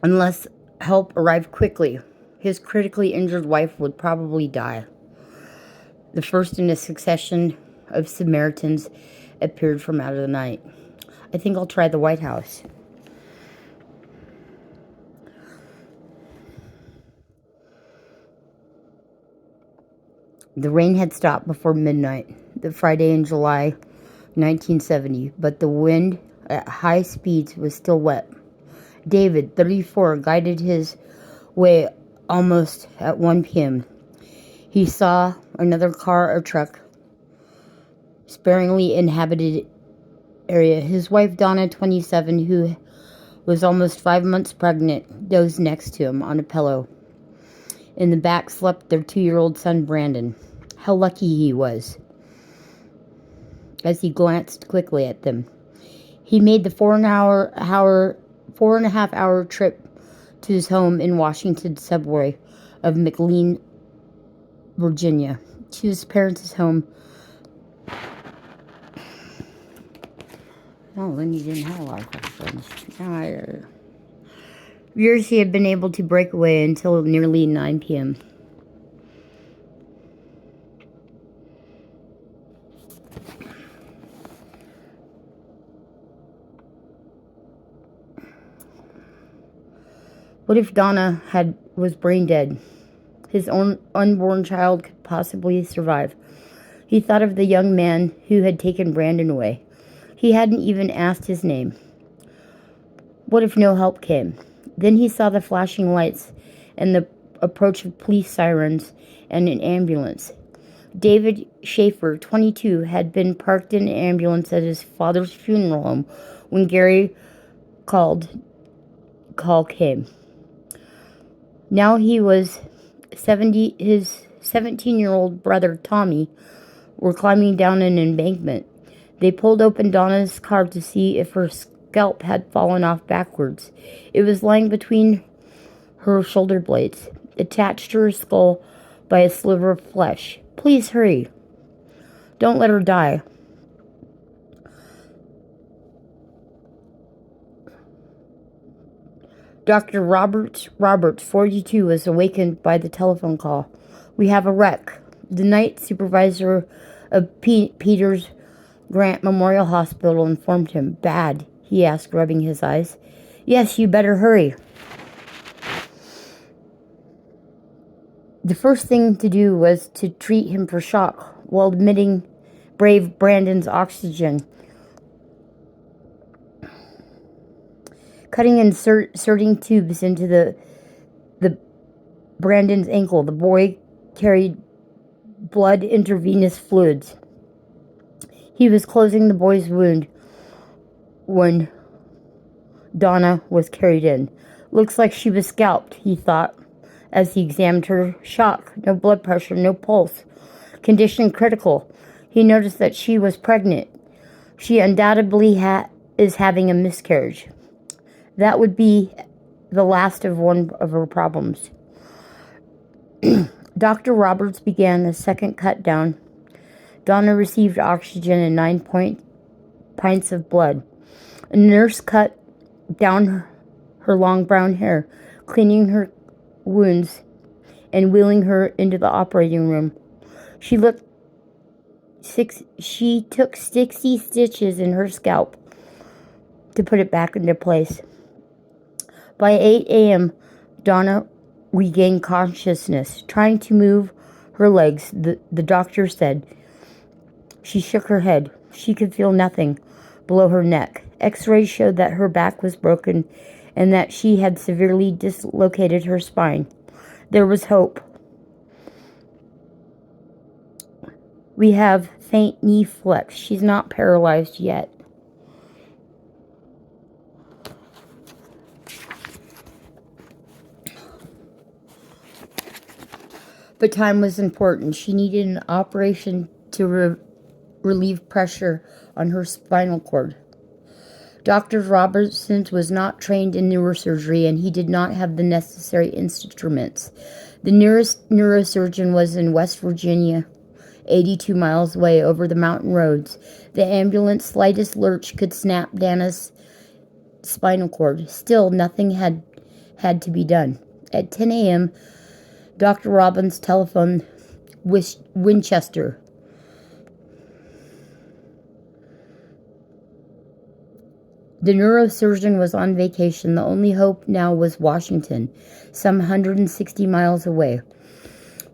Unless help arrived quickly, his critically injured wife would probably die. The first in a succession of Samaritans appeared from out of the night. I think I'll try the White House. The rain had stopped before midnight, the Friday in July 1970, but the wind at high speeds was still wet. David, 34, guided his way almost at 1 p.m. He saw another car or truck, sparingly inhabited area. His wife, Donna, 27, who was almost 5 months pregnant, dozed next to him on a pillow. In the back slept their 2-year-old son, Brandon. How lucky he was. As he glanced quickly at them, he made the 4.5 hour trip to his home in Washington suburb of McLean, Virginia, to his parents' home. Oh, then he didn't have a lot of questions. Years he had been able to break away until nearly 9 p.m. What if Donna was brain dead? His own unborn child could possibly survive. He thought of the young man who had taken Brandon away. He hadn't even asked his name. What if no help came? Then he saw the flashing lights and the approach of police sirens and an ambulance. David Schaefer, 22, had been parked in an ambulance at his father's funeral home when Gary call came. Now he was 70. His 17-year-old brother, Tommy, were climbing down an embankment. They pulled open Donna's car to see if her scalp had fallen off backwards. It was lying between her shoulder blades, attached to her skull by a sliver of flesh. Please hurry. Don't let her die. Dr. Roberts, 42, was awakened by the telephone call. We have a wreck. The night supervisor of Peters Grant Memorial Hospital informed him. Bad, he asked, rubbing his eyes. Yes, you better hurry. The first thing to do was to treat him for shock while admitting brave Brandon's oxygen. Cutting and inserting tubes into the Brandon's ankle. The boy carried blood intravenous fluids. He was closing the boy's wound when Donna was carried in. Looks like she was scalped, he thought, as he examined her. Shock, no blood pressure, no pulse. Condition critical. He noticed that she was pregnant. She undoubtedly is having a miscarriage. That would be the last of one of her problems. Dr. Roberts began a second cut down. Donna received oxygen and 9 pints of blood. A nurse cut down her long brown hair, cleaning her wounds and wheeling her into the operating room. She took 60 stitches in her scalp to put it back into place. By 8 a.m., Donna regained consciousness, trying to move her legs. The doctor said. She shook her head. She could feel nothing below her neck. X-rays showed that her back was broken and that she had severely dislocated her spine. There was hope. We have faint knee flex. She's not paralyzed yet. But time was important. She needed an operation to relieve pressure on her spinal cord. Dr. Robertson was not trained in neurosurgery, and he did not have the necessary instruments. The nearest neurosurgeon was in West Virginia, 82 miles away over the mountain roads. The ambulance's slightest lurch could snap Dana's spinal cord. Still, nothing had had to be done. At 10 a.m., Dr. Robbins telephoned Winchester. The neurosurgeon was on vacation. The only hope now was Washington, some 160 miles away.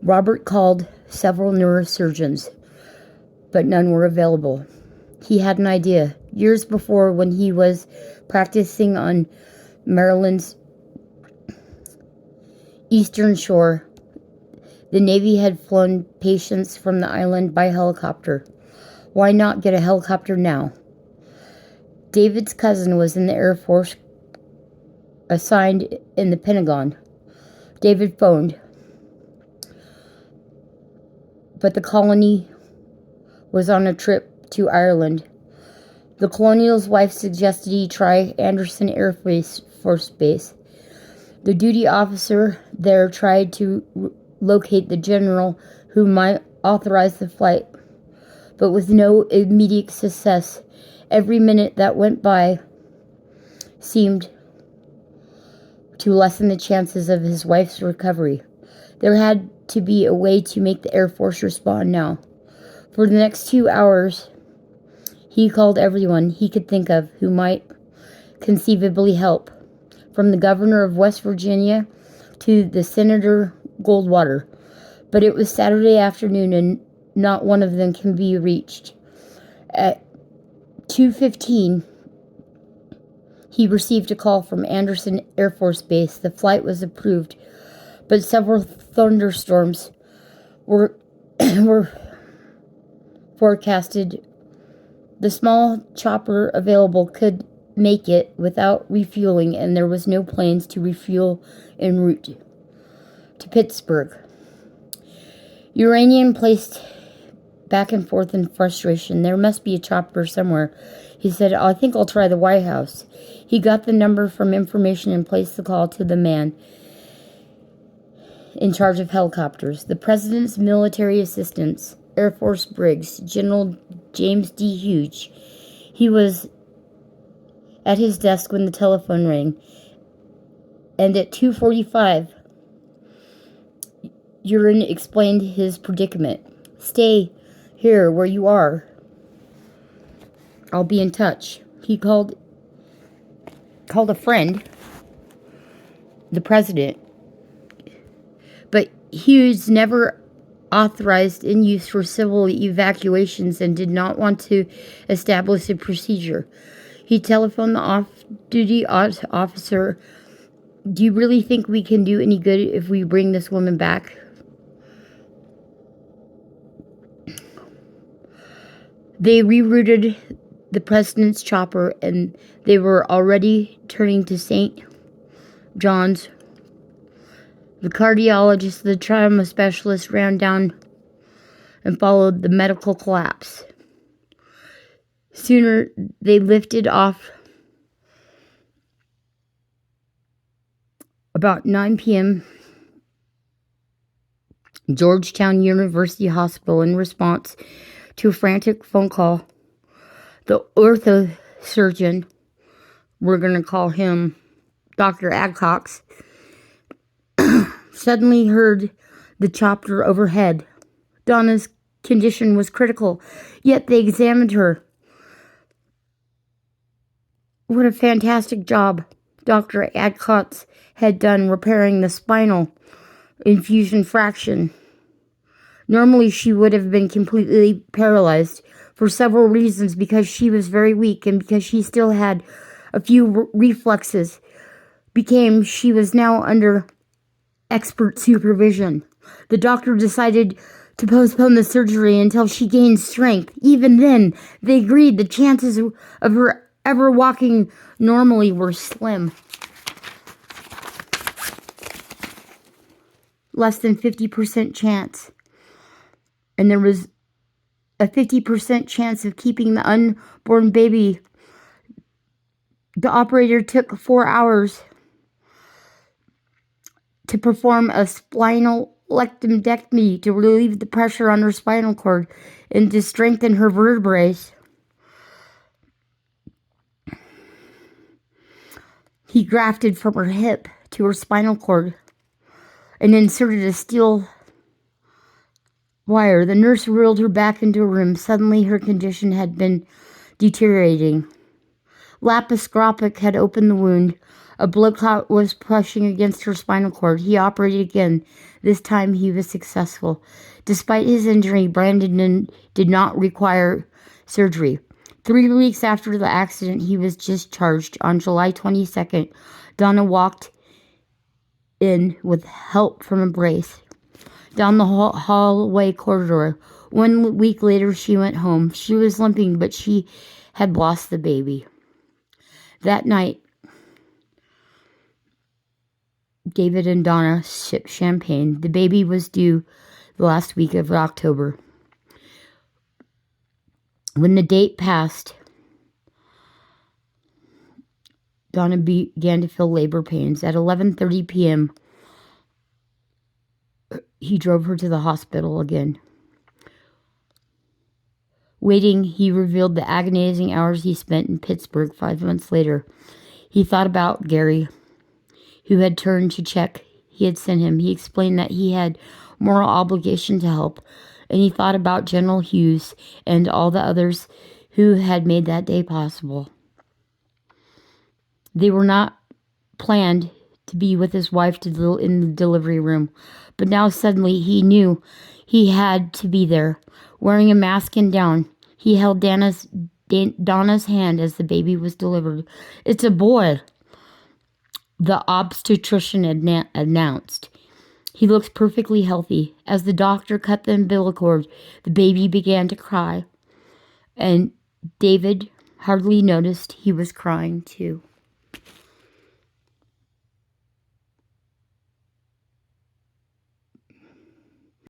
Robert called several neurosurgeons, but none were available. He had an idea. Years before, when he was practicing on Maryland's eastern shore, the Navy had flown patients from the island by helicopter. Why not get a helicopter now? David's cousin was in the Air Force, assigned in the Pentagon. David phoned, but the colony was on a trip to Ireland. The colonial's wife suggested he try Anderson Air Force Base. The duty officer there tried to locate the general who might authorize the flight, but with no immediate success. Every minute that went by seemed to lessen the chances of his wife's recovery. There had to be a way to make the Air Force respond now. For the next 2 hours, he called everyone he could think of who might conceivably help, from the governor of West Virginia to the Senator Goldwater. But it was Saturday afternoon and not one of them can be reached. At 2:15, he received a call from Anderson Air Force Base. The flight was approved, but several thunderstorms were forecasted. The small chopper available could make it without refueling, and there was no planes to refuel en route to Pittsburgh. Uranian placed back and forth in frustration. There must be a chopper somewhere. He said, I think I'll try the White House. He got the number from information and placed the call to the man in charge of helicopters. The president's military assistant, Air Force Briggs, General James D. Hughes. He was at his desk when the telephone rang, and at 2:45, Urin explained his predicament. Stay here where you are. I'll be in touch. He called a friend, the president, but Hughes never authorized in use for civil evacuations and did not want to establish a procedure. He telephoned the off-duty officer. Do you really think we can do any good if we bring this woman back? They rerouted the president's chopper, and they were already turning to St. John's. The cardiologist, the trauma specialist, ran down and followed the medical collapse. Sooner, they lifted off about 9 p.m. Georgetown University Hospital. In response to a frantic phone call, the orthosurgeon, we're going to call him Dr. Adcox, suddenly heard the chopper overhead. Donna's condition was critical, yet they examined her. What a fantastic job Dr. Adcox had done repairing the spinal infusion fraction. Normally, she would have been completely paralyzed for several reasons, because she was very weak and because she still had a few reflexes. She was now under expert supervision. The doctor decided to postpone the surgery until she gained strength. Even then, they agreed the chances of her ever walking normally were slim. Less than 50% chance. And there was a 50% chance of keeping the unborn baby. The operator took 4 hours to perform a spinal lectomy to relieve the pressure on her spinal cord and to strengthen her vertebrae. He grafted from her hip to her spinal cord and inserted a steel wire. The nurse wheeled her back into a room. Suddenly, her condition had been deteriorating. Laparoscopic had opened the wound. A blood clot was pushing against her spinal cord. He operated again. This time he was successful. Despite his injury, Brandon did not require surgery. 3 weeks after the accident, he was discharged. On July 22nd, Donna walked in with help from a brace down the hallway corridor. 1 week later, she went home. She was limping, but she had lost the baby. That night, David and Donna sipped champagne. The baby was due the last week of October. When the date passed, Donna began to feel labor pains. At 11:30 p.m., he drove her to the hospital again. Waiting, he revealed the agonizing hours he spent in Pittsburgh 5 months later. He thought about Gary, who had turned to check he had sent him. He explained that he had moral obligation to help, and he thought about General Hughes and all the others who had made that day possible. They were not planned to be with his wife in the delivery room, but now suddenly he knew he had to be there. Wearing a mask and gown, he held Donna's hand as the baby was delivered. "It's a boy," the obstetrician announced. "He looks perfectly healthy." As the doctor cut the umbilical cord, the baby began to cry, and David hardly noticed he was crying too.